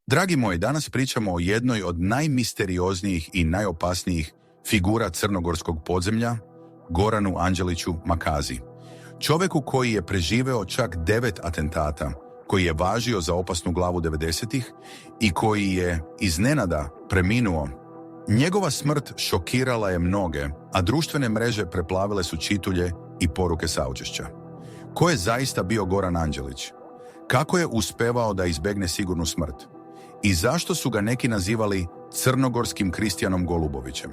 Dragi moji, danas pričamo o jednoj od najmisterioznijih i najopasnijih figura crnogorskog podzemlja, Goranu Anđeliću Makazi. Čovjeku koji je preživeo čak 9 atentata, koji je važio za opasnu glavu 90-ih i koji je iznenada preminuo. Njegova smrt šokirala je mnoge, a društvene mreže preplavile su čitulje i poruke saučešća. Ko je zaista bio Goran Anđelić? Kako je uspevao da izbegne sigurnu smrt? I zašto su ga neki nazivali crnogorskim Kristijanom Golubovićem?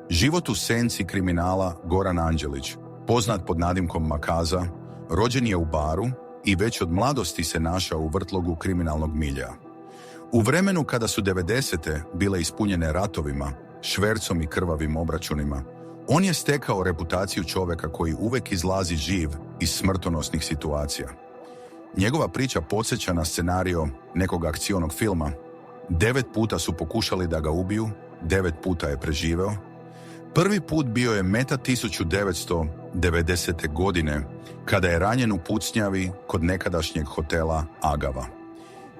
Život u senci kriminala Goran Anđelić, poznat pod nadimkom Makaza, rođen je u Baru i već od mladosti se našao u vrtlogu kriminalnog miljea. U vremenu kada su 90-te bile ispunjene ratovima, švercom i krvavim obračunima, on je stekao reputaciju čovjeka koji uvek izlazi živ iz smrtonosnih situacija. Njegova priča podsjeća na scenario nekog akcionog filma. 9 puta su pokušali da ga ubiju, 9 puta je preživeo. Prvi put bio je meta 1990. godine, kada je ranjen u pucnjavi kod nekadašnjeg hotela Agava.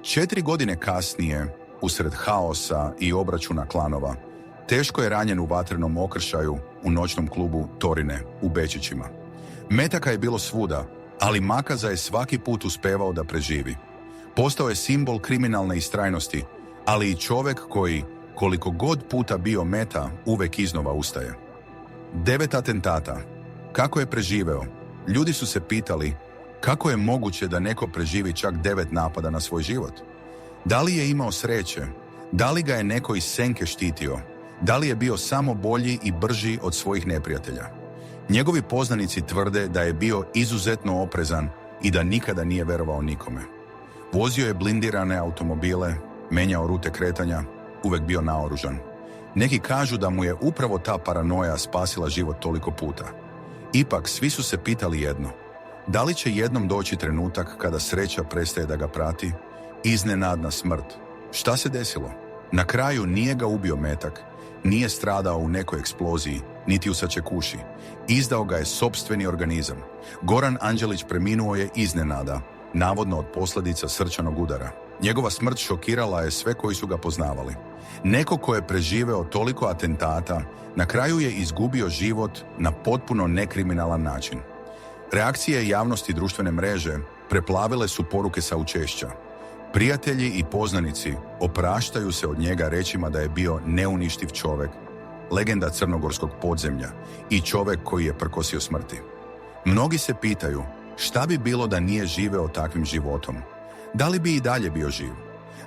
4 godine kasnije, usred haosa i obračuna klanova, teško je ranjen u vatrenom okršaju u noćnom klubu Torine u Bečićima. Metaka je bilo svuda, ali Makaza je svaki put uspevao da preživi. Postao je simbol kriminalne istrajnosti, ali i čovjek koji, koliko god puta bio meta, uvek iznova ustaje. 9 atentata. Kako je preživeo? Ljudi su se pitali kako je moguće da neko preživi čak 9 napada na svoj život. Da li je imao sreće? Da li ga je neko iz senke štitio? Da li je bio samo bolji i brži od svojih neprijatelja? Njegovi poznanici tvrde da je bio izuzetno oprezan i da nikada nije verovao nikome. Vozio je blindirane automobile, menjao rute kretanja, uvek bio naoružan. Neki kažu da mu je upravo ta paranoja spasila život toliko puta. Ipak, svi su se pitali jedno. Da li će jednom doći trenutak kada sreća prestaje da ga prati? Iznenadna smrt. Šta se desilo? Na kraju nije ga ubio metak, nije stradao u nekoj eksploziji, niti u sačekuši. Izdao ga je sopstveni organizam. Goran Anđelić preminuo je iznenada, navodno od posljedica srčanog udara. Njegova smrt šokirala je sve koji su ga poznavali. Neko ko je preživeo toliko atentata, na kraju je izgubio život na potpuno nekriminalan način. Reakcije javnosti društvene mreže preplavile su poruke saučešća. Prijatelji i poznanici opraštaju se od njega rečima da je bio neuništiv čovjek, legenda crnogorskog podzemlja i čovjek koji je prkosio smrti. Mnogi se pitaju šta bi bilo da nije živeo takvim životom. Da li bi i dalje bio živ?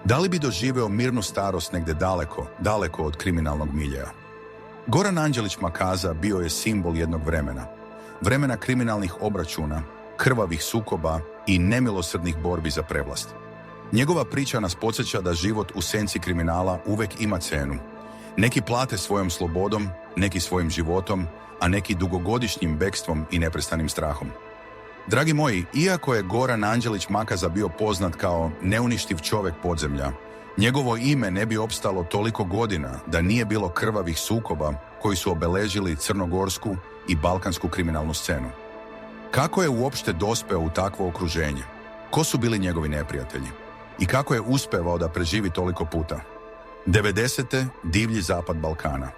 Da li bi doživeo mirnu starost negdje daleko, daleko od kriminalnog miljea? Goran Anđelić Makaza bio je simbol jednog vremena. Vremena kriminalnih obračuna, krvavih sukoba i nemilosrdnih borbi za prevlast. Njegova priča nas podsjeća da život u senci kriminala uvek ima cenu. Neki plate svojom slobodom, neki svojim životom, a neki dugogodišnjim bekstvom i neprestanim strahom. Dragi moji, iako je Goran Anđelić Makaza bio poznat kao neuništiv čovjek podzemlja, njegovo ime ne bi opstalo toliko godina da nije bilo krvavih sukoba koji su obeležili crnogorsku i balkansku kriminalnu scenu. Kako je uopšte dospeo u takvo okruženje? Ko su bili njegovi neprijatelji? I kako je uspevao da preživi toliko puta? 90. divlji zapad Balkana.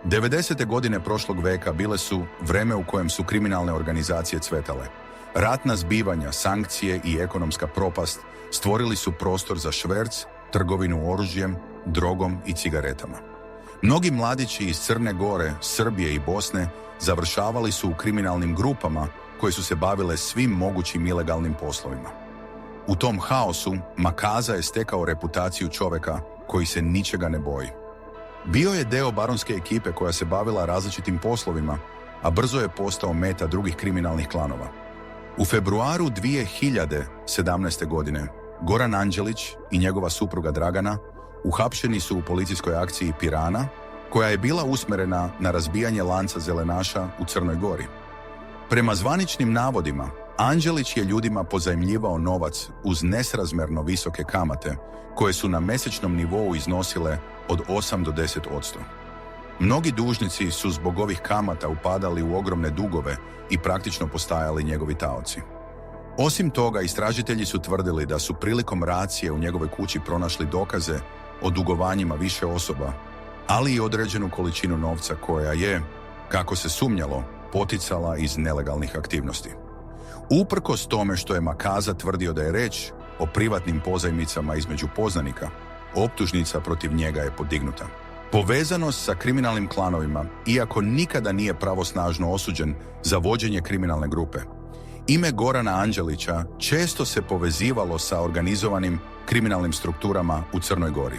90. godine prošlog veka bile su vreme u kojem su kriminalne organizacije cvetale. Ratna zbivanja, sankcije i ekonomska propast stvorili su prostor za šverc, trgovinu oružjem, drogom i cigaretama. Mnogi mladići iz Crne Gore, Srbije i Bosne završavali su u kriminalnim grupama koje su se bavile svim mogućim ilegalnim poslovima. U tom haosu Makaza je stekao reputaciju čovjeka koji se ničega ne boji. Bio je deo baronske ekipe koja se bavila različitim poslovima, a brzo je postao meta drugih kriminalnih klanova. U februaru 2017. godine Goran Anđelić i njegova supruga Dragana uhapšeni su u policijskoj akciji Pirana, koja je bila usmjerena na razbijanje lanca zelenaša u Crnoj Gori. Prema zvaničnim navodima, Anđelić je ljudima pozajmljivao novac uz nesrazmjerno visoke kamate, koje su na mjesečnom nivou iznosile od 8 do 10%. Mnogi dužnici su zbog ovih kamata upadali u ogromne dugove i praktično postajali njegovi taoci. Osim toga, istražitelji su tvrdili da su prilikom racije u njegovoj kući pronašli dokaze o dugovanjima više osoba, ali i određenu količinu novca koja je, kako se sumnjalo, poticala iz nelegalnih aktivnosti. Uprkos tome što je Makaza tvrdio da je riječ o privatnim pozajmicama između poznanika, optužnica protiv njega je podignuta. Povezanost sa kriminalnim klanovima, iako nikada nije pravosnažno osuđen za vođenje kriminalne grupe, ime Gorana Anđelića često se povezivalo sa organizovanim kriminalnim strukturama u Crnoj Gori.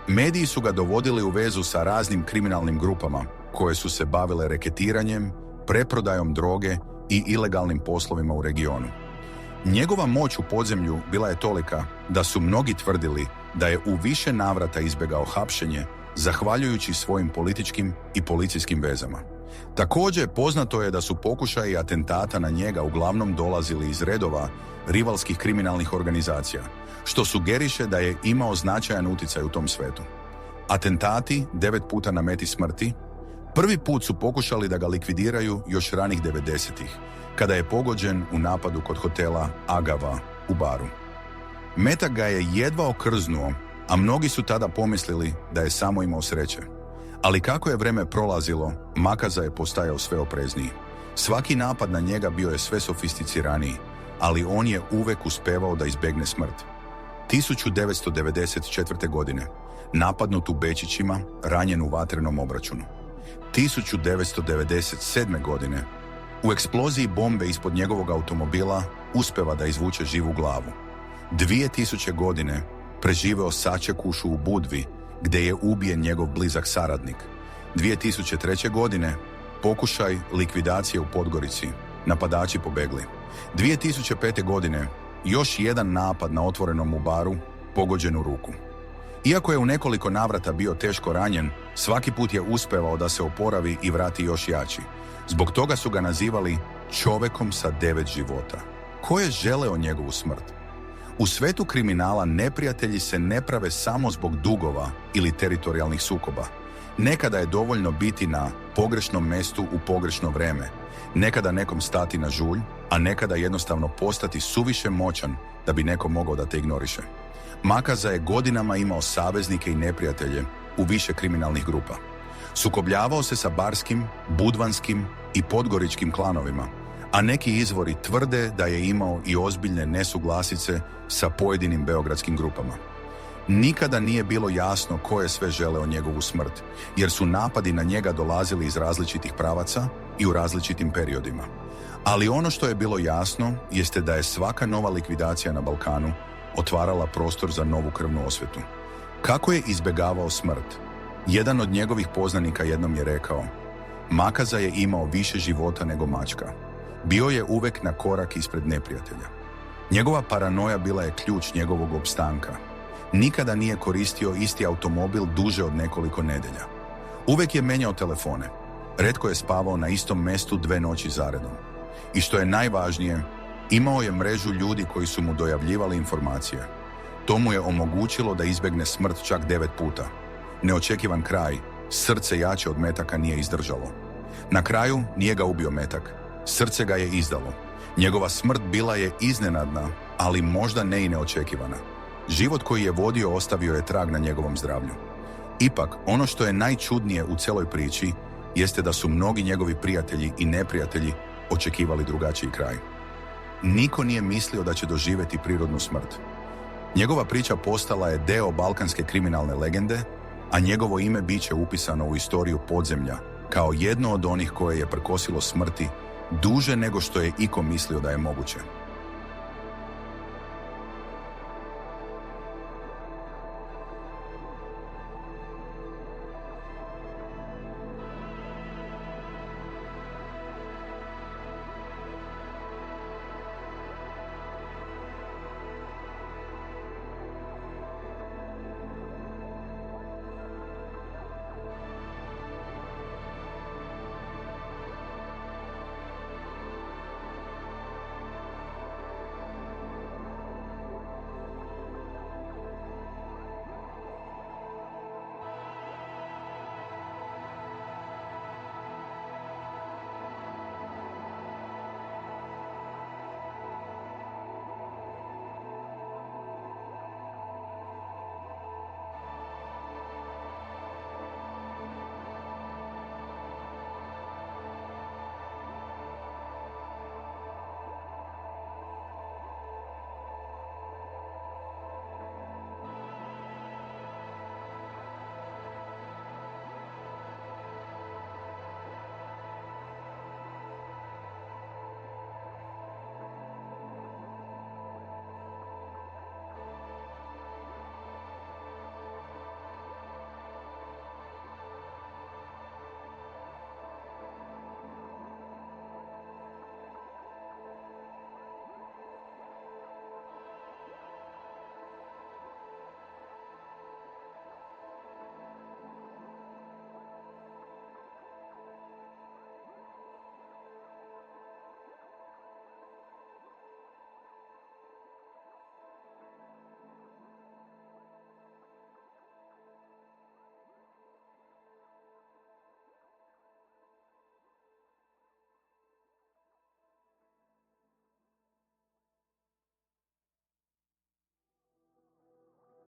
Mediji su ga dovodili u vezu sa raznim kriminalnim grupama koje su se bavile reketiranjem, preprodajom droge i ilegalnim poslovima u regionu. Njegova moć u podzemlju bila je tolika da su mnogi tvrdili da je u više navrata izbjegao hapšenje zahvaljujući svojim političkim i policijskim vezama. Također poznato je da su pokušaji atentata na njega uglavnom dolazili iz redova rivalskih kriminalnih organizacija, što sugeriše da je imao značajan utjecaj u tom svetu. Atentati 9 puta na meti smrti. Prvi put su pokušali da ga likvidiraju još ranih 90-ih, kada je pogođen u napadu kod hotela Agava u Baru. Metak ga je jedva okrznuo, a mnogi su tada pomislili da je samo imao sreće. Ali kako je vreme prolazilo, Makaza je postajao sve oprezniji. Svaki napad na njega bio je sve sofisticiraniji, ali on je uvek uspevao da izbegne smrt. 1994. godine napadnut u Bečićima, ranjen u vatrenom obračunu. 1997. godine u eksploziji bombe ispod njegovog automobila uspeva da izvuče živu glavu. 2000. godine preživeo sačekušu u Budvi, gdje je ubijen njegov blizak saradnik. 2003. godine pokušaj likvidacije u Podgorici, napadači pobegli. 2005. godine još jedan napad na otvorenom u Baru, pogođen u ruku. Iako je u nekoliko navrata bio teško ranjen, svaki put je uspevao da se oporavi i vrati još jači. Zbog toga su ga nazivali čovekom sa 9 života. Ko je želeo njegovu smrt? U svetu kriminala neprijatelji se ne prave samo zbog dugova ili teritorijalnih sukoba. Nekada je dovoljno biti na pogrešnom mjestu u pogrešno vreme, nekada nekom stati na žulj, a nekada jednostavno postati suviše moćan da bi neko mogao da te ignoriše. Makaza je godinama imao saveznike i neprijatelje u više kriminalnih grupa. Sukobljavao se sa barskim, budvanskim i podgoričkim klanovima, a neki izvori tvrde da je imao i ozbiljne nesuglasice sa pojedinim beogradskim grupama. Nikada nije bilo jasno ko je sve želeo njegovu smrt, jer su napadi na njega dolazili iz različitih pravaca i u različitim periodima. Ali ono što je bilo jasno jeste da je svaka nova likvidacija na Balkanu otvarala prostor za novu krvnu osvetu. Kako je izbjegavao smrt? Jedan od njegovih poznanika jednom je rekao: Makaza je imao više života nego mačka. Bio je uvek na korak ispred neprijatelja. Njegova paranoja bila je ključ njegovog opstanka. Nikada nije koristio isti automobil duže od nekoliko nedelja. Uvek je menjao telefone. Retko je spavao na istom mestu 2 noći zaredom. I što je najvažnije, imao je mrežu ljudi koji su mu dojavljivali informacije. To mu je omogućilo da izbjegne smrt čak 9 puta. Neočekivan kraj, srce jače od metaka nije izdržalo. Na kraju nije ga ubio metak. Srce ga je izdalo. Njegova smrt bila je iznenadna, ali možda ne i neočekivana. Život koji je vodio ostavio je trag na njegovom zdravlju. Ipak, ono što je najčudnije u celoj priči jeste da su mnogi njegovi prijatelji i neprijatelji očekivali drugačiji kraj. Niko nije mislio da će doživjeti prirodnu smrt. Njegova priča postala je deo balkanske kriminalne legende, a njegovo ime biće upisano u istoriju podzemlja kao jedno od onih koje je prkosilo smrti duže nego što je iko mislio da je moguće.